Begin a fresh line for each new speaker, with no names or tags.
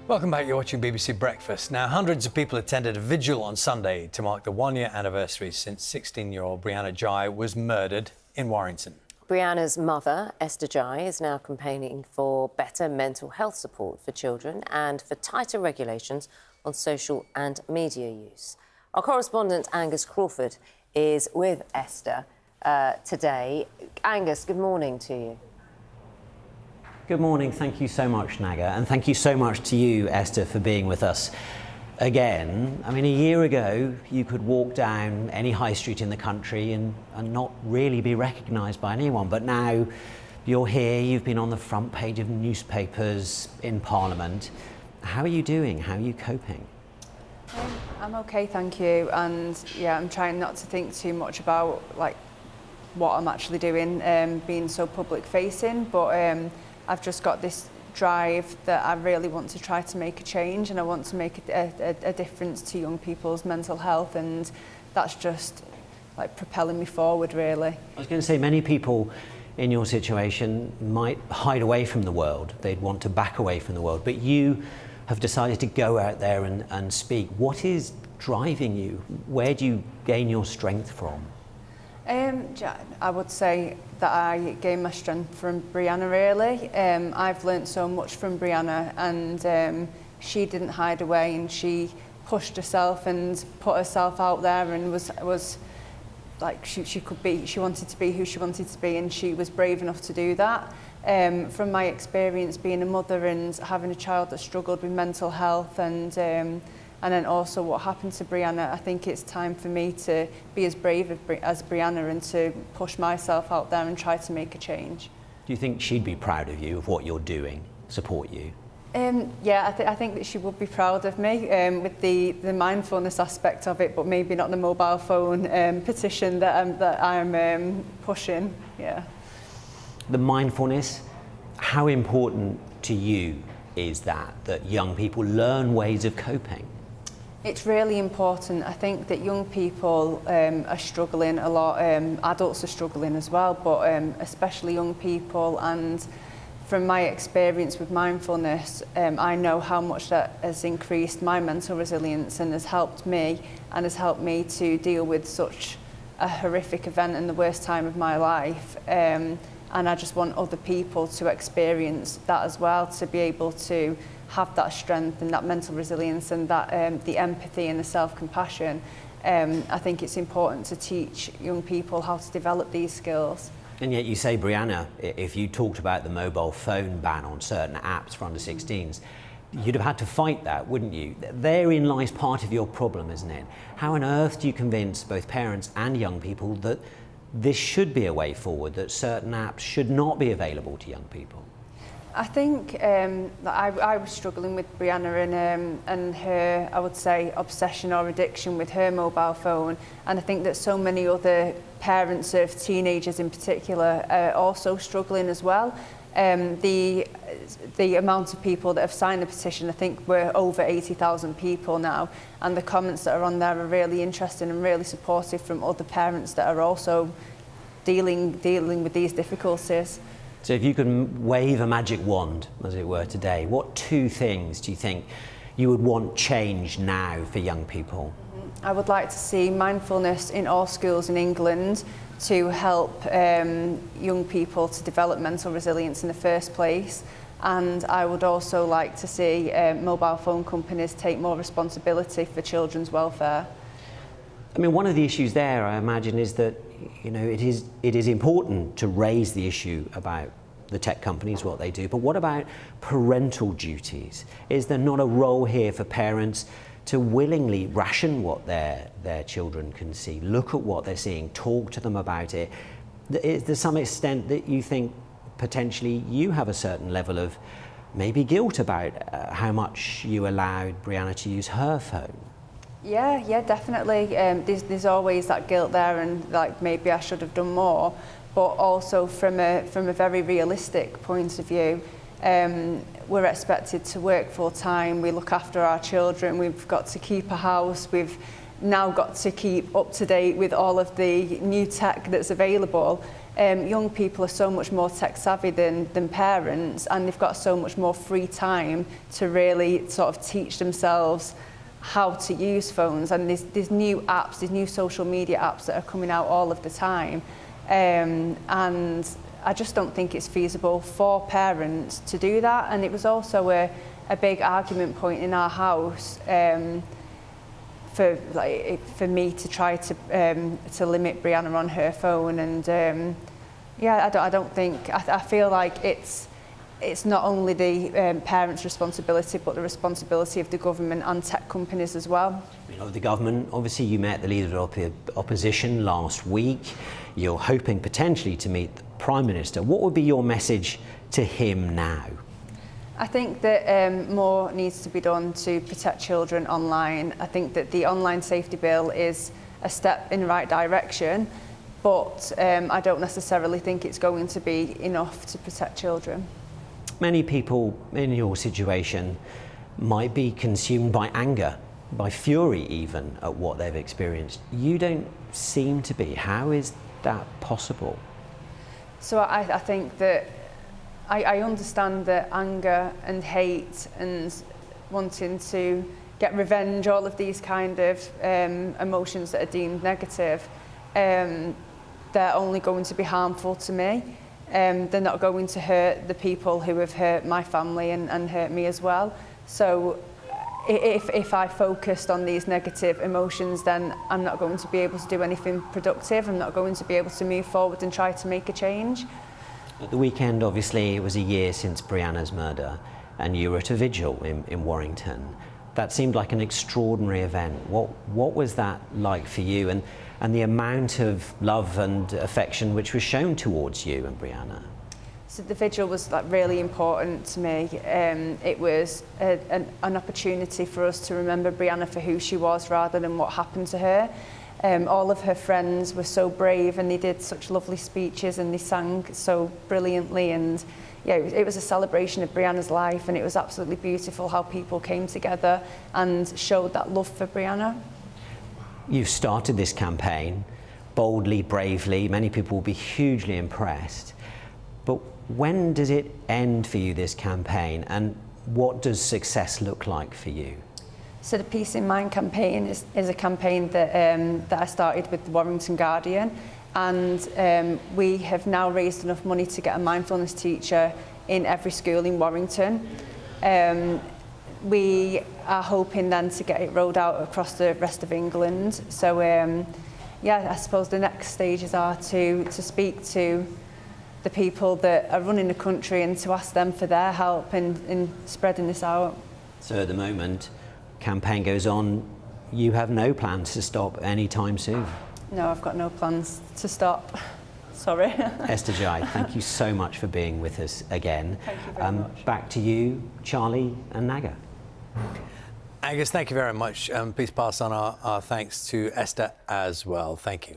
Welcome back, you're watching BBC Breakfast. Now, hundreds of people attended a vigil on Sunday to mark the one-year anniversary since 16-year-old Brianna Ghey was murdered in Warrington.
Brianna's mother, Esther, Ghey, is now campaigning for better mental health support for children and for tighter regulations on social and media use. Our correspondent, Angus Crawford, is with Esther today. Angus, good morning to you.
Good morning. Thank you so much, Naga, and thank you so much to you, Esther, for being with us again. I mean, a year ago, you could walk down any high street in the country and not really be recognised by anyone. But now you're here, you've been on the front page of newspapers, in Parliament. How are you doing? How are you coping?
I'm okay, thank you. And yeah, I'm trying not to think too much about what I'm actually doing, being so public facing. But I've just got this drive that I really want to try to make a change, and I want to make a difference to young people's mental health, and that's just propelling me forward, really.
I was going to say, many people in your situation might hide away from the world. They'd want to back away from the world, but you have decided to go out there and speak. What is driving you? Where do you gain your strength from?
I would say that I gain my strength from Brianna, really. I've learnt so much from Brianna, and she didn't hide away, and she pushed herself and put herself out there, and was like she wanted to be who she wanted to be, and she was brave enough to do that. From my experience being a mother and having a child that struggled with mental health, and then also what happened to Brianna, I think it's time for me to be as brave as Brianna and to push myself out there and try to make a change.
Do you think she'd be proud of you, of what you're doing, support you?
Yeah, I think that she would be proud of me with the mindfulness aspect of it, but maybe not the mobile phone petition that I'm pushing. Yeah.
The mindfulness, how important to you is that young people learn ways of coping?
It's really important. I think that young people are struggling a lot. Adults are struggling as well, but especially young people. And from my experience with mindfulness, I know how much that has increased my mental resilience and has helped me to deal with such a horrific event in the worst time of my life. And I just want other people to experience that as well, to be able to have that strength and that mental resilience and that the empathy and the self-compassion. I think it's important to teach young people how to develop these skills.
And yet you say, Brianna, if you talked about the mobile phone ban on certain apps for under 16s, you'd have had to fight that, wouldn't you? Therein lies part of your problem, isn't it? How on earth do you convince both parents and young people that this should be a way forward, that certain apps should not be available to young people?
I think that I was struggling with Brianna and her, I would say, obsession or addiction with her mobile phone. And I think that so many other parents of teenagers in particular are also struggling as well. The amount of people that have signed the petition, I think we're over 80,000 people now, and the comments that are on there are really interesting and really supportive from other parents that are also dealing with these difficulties.
So if you could wave a magic wand, as it were, today, what two things do you think you would want changed now for young people?
I would like to see mindfulness in all schools in England to help young people to develop mental resilience in the first place. And I would also like to see mobile phone companies take more responsibility for children's welfare.
I mean, one of the issues there, I imagine, is that it is important to raise the issue about the tech companies, what they do, but what about parental duties? Is there not a role here for parents to willingly ration what their children can see, look at what they're seeing, talk to them about it? Is there some extent that you think potentially you have a certain level of maybe guilt about how much you allowed Brianna to use her phone?
Yeah, definitely. There's always that guilt there, and maybe I should have done more. But also from a very realistic point of view, we're expected to work full time. We look after our children. We've got to keep a house. We've now got to keep up to date with all of the new tech that's available. young people are so much more tech savvy than parents, and they've got so much more free time to really sort of teach themselves how to use phones. And there's new apps, there's new social media apps that are coming out all of the time. And I just don't think it's feasible for parents to do that. And it was also a big argument point in our house for me to try to limit Brianna on her phone. And yeah, I don't think, I feel like it's not only the parents' responsibility, but the responsibility of the government and tech companies as well.
You know, the government, obviously you met the leader of the opposition last week. You're hoping potentially to meet the Prime Minister. What would be your message to him now?
I think that more needs to be done to protect children online. I think that the online safety bill is a step in the right direction, but I don't necessarily think it's going to be enough to protect children.
Many people in your situation might be consumed by anger, by fury even, at what they've experienced. You don't seem to be. How is that possible? So
I think that I understand that anger and hate and wanting to get revenge, all of these kind of emotions that are deemed negative, they're only going to be harmful to me. They're not going to hurt the people who have hurt my family and hurt me as well. So if I focused on these negative emotions, then I'm not going to be able to do anything productive. I'm not going to be able to move forward and try to make a change.
At the weekend, obviously, it was a year since Brianna's murder, and you were at a vigil in Warrington. That seemed like an extraordinary event. What was that like for you, and the amount of love and affection which was shown towards you and Brianna?
So the vigil was really important to me. It was an opportunity for us to remember Brianna for who she was rather than what happened to her. All of her friends were so brave, and they did such lovely speeches, and they sang so brilliantly, and yeah, it was a celebration of Brianna's life, and it was absolutely beautiful how people came together and showed that love for Brianna.
You've started this campaign boldly, bravely. Many people will be hugely impressed. But when does it end for you, this campaign, and what does success look like for you?
So the Peace in Mind campaign is a campaign that I started with the Warrington Guardian, and we have now raised enough money to get a mindfulness teacher in every school in Warrington. We are hoping then to get it rolled out across the rest of England. So yeah, I suppose the next stages are to speak to the people that are running the country and to ask them for their help in spreading this out.
So at the moment, campaign goes on, you have no plans to stop anytime soon?
No, I've got no plans to stop. Sorry.
Esther Ghey, thank you so much for being with us again.
Thank you very much.
Back to you, Charlie and Naga.
Angus, thank you very much. Please pass on our thanks to Esther as well. Thank you.